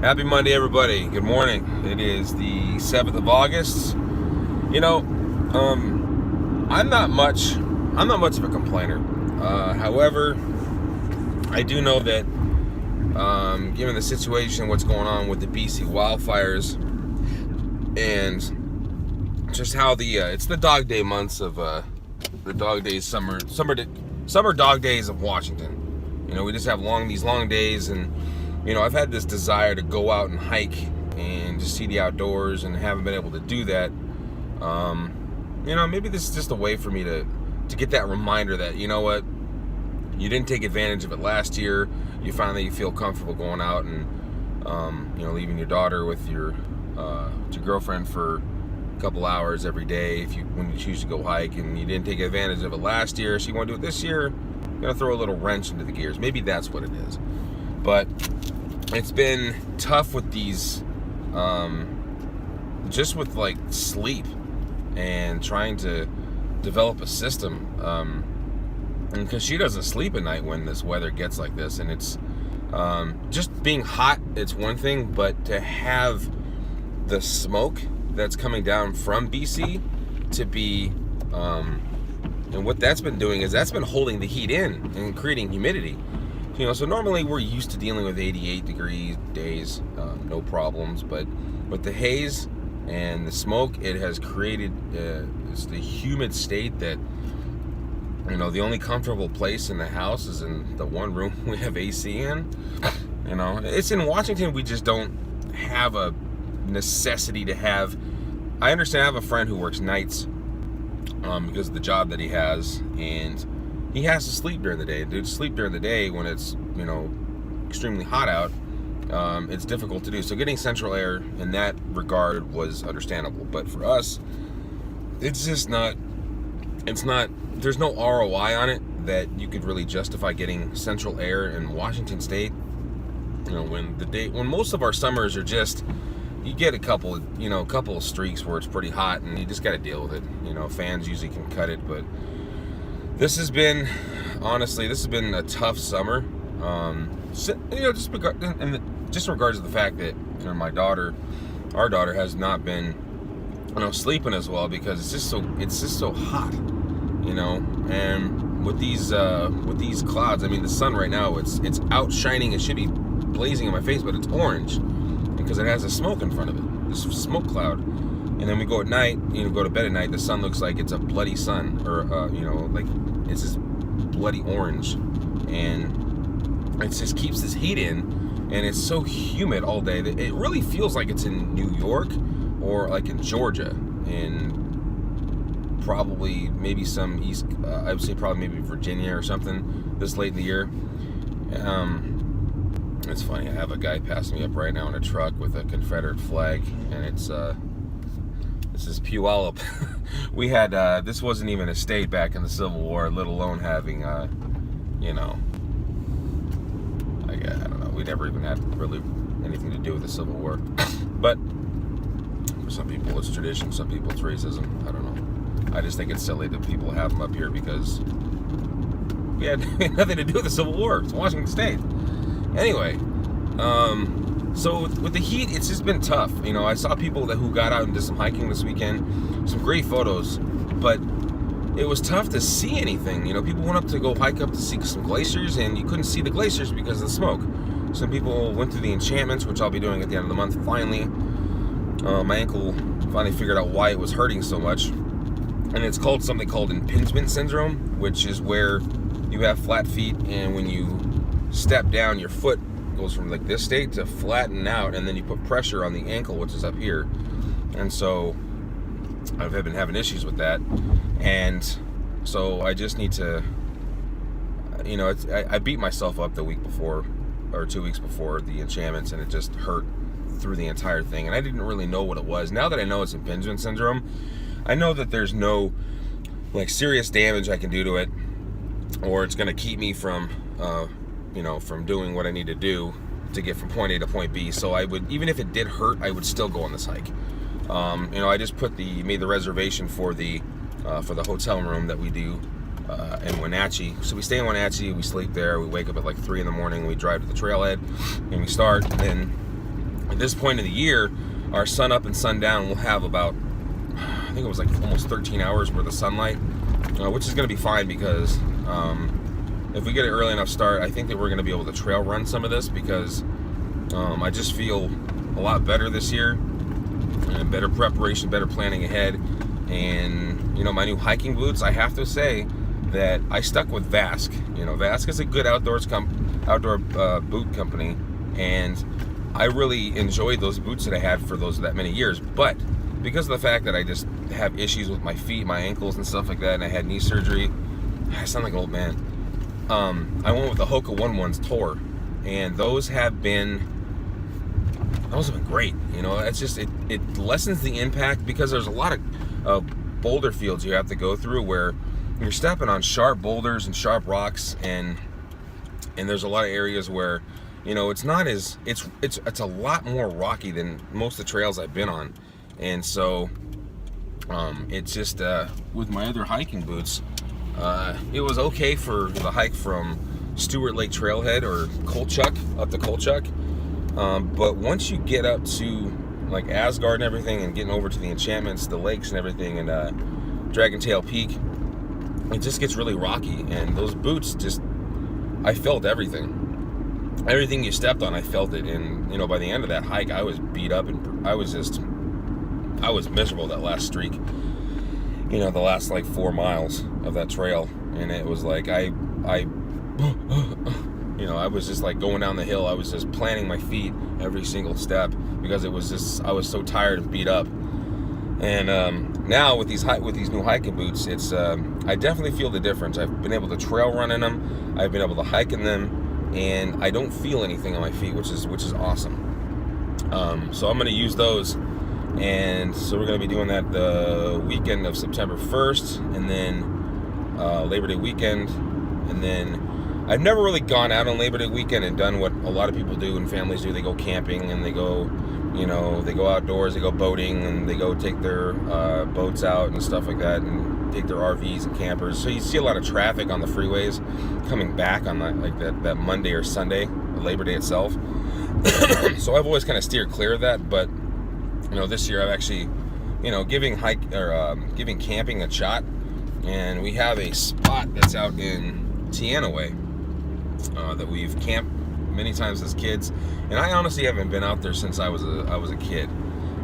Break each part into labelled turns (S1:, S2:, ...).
S1: Happy Monday, everybody. Good morning. It is the 7th of August. You know, I'm not much of a complainer. However, I do know that, given the situation, what's going on with the BC wildfires, and just how it's the dog day months of the dog days, summer dog days of Washington. You know, we just have these long days, and you know, I've had this desire to go out and hike and just see the outdoors, and haven't been able to do that. You know, maybe this is just a way for me to get that reminder that, you know what, you didn't take advantage of it last year. You finally feel comfortable going out and, you know, leaving your daughter with your girlfriend for a couple hours every day when you choose to go hike, and you didn't take advantage of it last year, so you want to do it this year. You're gonna throw a little wrench into the gears. Maybe that's what it is. But it's been tough with these, just with like sleep and trying to develop a system. And because she doesn't sleep at night when this weather gets like this, and it's just being hot, it's one thing, but to have the smoke that's coming down from BC to be, and what that's been doing is that's been holding the heat in and creating humidity. You know, so normally we're used to dealing with 88 degree days, no problems, but with the haze and the smoke, it has created it's the humid state that, you know, the only comfortable place in the house is in the one room we have AC in. You know, it's in Washington, we just don't have a necessity to have. I understand. I have a friend who works nights because of the job that he has, and he has to sleep during the day. Dude, sleep during the day when it's, you know, extremely hot out, it's difficult to do. So getting central air in that regard was understandable. But for us, it's just not, there's no ROI on it that you could really justify getting central air in Washington State. You know, when most of our summers are just, you get a couple of streaks where it's pretty hot, and you just got to deal with it. You know, fans usually can cut it, but this has been a tough summer. You know, just in regards to the fact that, you know, our daughter has not been, you know, sleeping as well, because it's just so hot, you know. And with these clouds, I mean, the sun right now, it's outshining. It should be blazing in my face, but it's orange because it has a smoke in front of it, this smoke cloud. And then we go at night, you know, go to bed at night, the sun looks like it's a bloody sun, or you know, like it's this bloody orange, and it just keeps this heat in, and it's so humid all day that it really feels like it's in New York or like in Georgia, and probably maybe some east, I would say probably maybe Virginia or something this late in the year. It's funny, I have a guy passing me up right now in a truck with a Confederate flag, and it's this is Puyallup. We had, this wasn't even a state back in the Civil War, let alone having, you know, I don't know, we never even had really anything to do with the Civil War. But for some people it's tradition, some people it's racism, I don't know. I just think it's silly that people have them up here because we had nothing to do with the Civil War. It's Washington State. Anyway, so with the heat, it's just been tough. You know, I saw people who got out and did some hiking this weekend, some great photos, but it was tough to see anything. You know, people went up to go hike up to see some glaciers, and you couldn't see the glaciers because of the smoke. Some people went through the enchantments, which I'll be doing at the end of the month, finally. My ankle finally figured out why it was hurting so much, and it's called something called impingement syndrome, which is where you have flat feet, and when you step down, your foot goes from like this state to flatten out, and then you put pressure on the ankle, which is up here. And so I've been having issues with that, and so I just need to, you know, I beat myself up the week before, or 2 weeks before the enchantments, and it just hurt through the entire thing, and I didn't really know what it was. Now that I know it's impingement syndrome, I know that there's no like serious damage I can do to it, or it's going to keep me from you know, from doing what I need to do to get from point A to point B. So I would, even if it did hurt, I would still go on this hike. You know, I just made the reservation for the hotel room that we do in Wenatchee. So we stay in Wenatchee, we sleep there, we wake up at like 3 in the morning, we drive to the trailhead, and we start, and then at this point in the year, our sun up and sun down will have about, I think it was like almost 13 hours worth of sunlight, which is going to be fine because if we get an early enough start, I think that we're going to be able to trail run some of this because I just feel a lot better this year, and better preparation, better planning ahead. And my new hiking boots, I have to say that I stuck with Vask. Vask is a good outdoor boot company, and I really enjoyed those boots that I had for that many years. But because of the fact that I just have issues with my feet, my ankles and stuff like that, and I had knee surgery, I sound like an old man. I went with the Hoka One Ones Tour, and those have been great. It's just it lessens the impact because there's a lot of boulder fields you have to go through where you're stepping on sharp boulders and sharp rocks, and there's a lot of areas where it's not as it's a lot more rocky than most of the trails I've been on. And so it's just with my other hiking boots, it was okay for the hike from Stewart Lake Trailhead or Kolchak up to Kolchak, but once you get up to like Asgard and everything, and getting over to the enchantments, the lakes and everything, and Dragon Tail Peak, it just gets really rocky. And those boots I felt everything you stepped on, I felt it. And by the end of that hike, I was beat up, and I was miserable that last streak, the last like 4 miles of that trail. And it was like I was just like going down the hill. I was just planting my feet every single step because I was so tired and beat up. And now with these new hiking boots, it's I definitely feel the difference. I've been able to trail run in them. I've been able to hike in them, and I don't feel anything on my feet, which is awesome. So I'm going to use those, and so we're going to be doing that the weekend of September 1st, and then Labor Day weekend, and then I've never really gone out on Labor Day weekend and done what a lot of people do and families do. They go camping, and they go outdoors, they go boating, and they go take their boats out and stuff like that, and take their RVs and campers. So you see a lot of traffic on the freeways coming back on that Monday or Sunday, Labor Day itself. So I've always kind of steered clear of that. But this year I've actually giving camping a shot, and we have a spot that's out in Teanaway that we've camped many times as kids, and I honestly haven't been out there since I was a kid.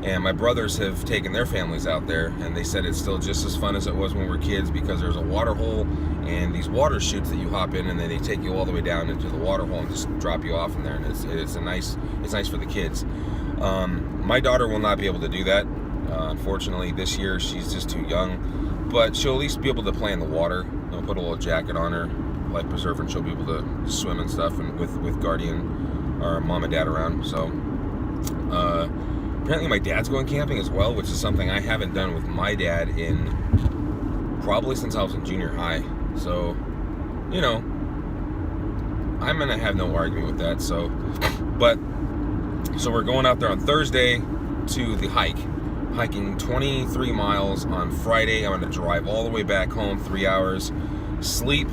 S1: And my brothers have taken their families out there, and they said it's still just as fun as it was when we were kids, because there's a water hole and these water chutes that you hop in, and then they take you all the way down into the water hole and just drop you off in there. And it's nice for the kids. My daughter will not be able to do that. Unfortunately, this year she's just too young, but she'll at least be able to play in the water. I'll put a little jacket on her, life preserver, and she'll be able to swim and stuff, and with guardian or mom and dad around. So apparently my dad's going camping as well, which is something I haven't done with my dad in probably since I was in junior high. So I'm gonna have no argument with that. So we're going out there on Thursday to the hiking 23 miles on Friday. I'm gonna drive all the way back home, 3 hours, sleep,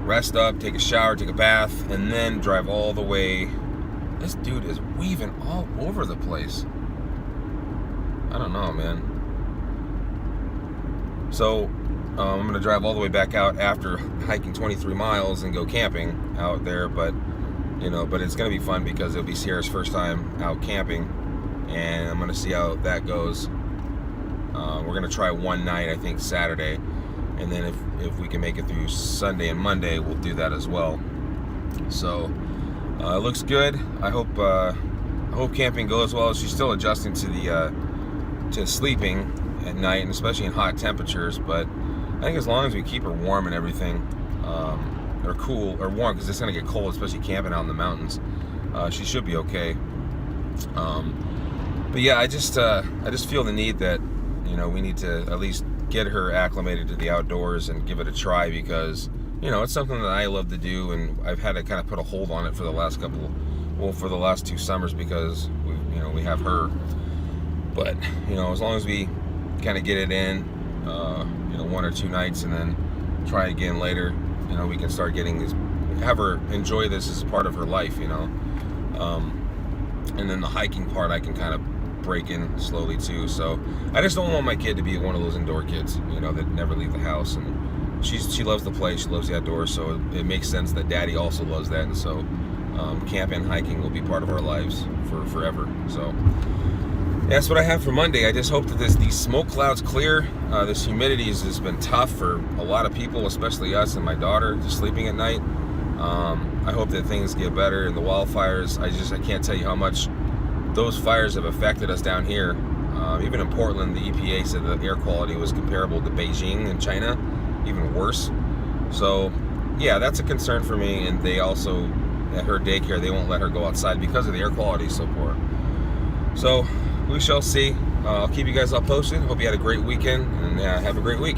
S1: rest up, take a shower, take a bath, and then drive all the way. This dude is weaving all over the place. I don't know, man. So I'm going to drive all the way back out after hiking 23 miles and go camping out there. But it's going to be fun because it'll be Sierra's first time out camping, and I'm going to see how that goes. We're going to try one night, I think Saturday, and then if we can make it through Sunday and Monday, we'll do that as well. So it looks good. I hope camping goes well. She's still adjusting to sleeping at night, and especially in hot temperatures. But I think as long as we keep her warm and everything, or cool or warm, because it's gonna get cold, especially camping out in the mountains, she should be okay. But yeah, I just feel the need that we need to at least get her acclimated to the outdoors and give it a try, because it's something that I love to do, and I've had to kind of put a hold on it for the last for the last 2 summers, because we have her. But as long as we kind of get it in 1 or 2 nights, and then try again later, we can start getting have her enjoy this as part of her life. And then the hiking part I can kind of break in slowly too. So I just don't want my kid to be one of those indoor kids, you know, that never leave the house. And she loves to play, she loves the outdoors, so it makes sense that Daddy also loves that. And so camp and hiking will be part of our lives for forever. So that's what I have for Monday. I just hope that these smoke clouds clear. This humidity has been tough for a lot of people, especially us and my daughter, just sleeping at night. I hope that things get better. And the wildfires, I can't tell you how much those fires have affected us down here. Even in Portland, the EPA said the air quality was comparable to Beijing in China, even worse. So yeah, that's a concern for me. And they also, at her daycare, they won't let her go outside because of the air quality so poor. So we shall see. I'll keep you guys all posted. Hope you had a great weekend, and have a great week.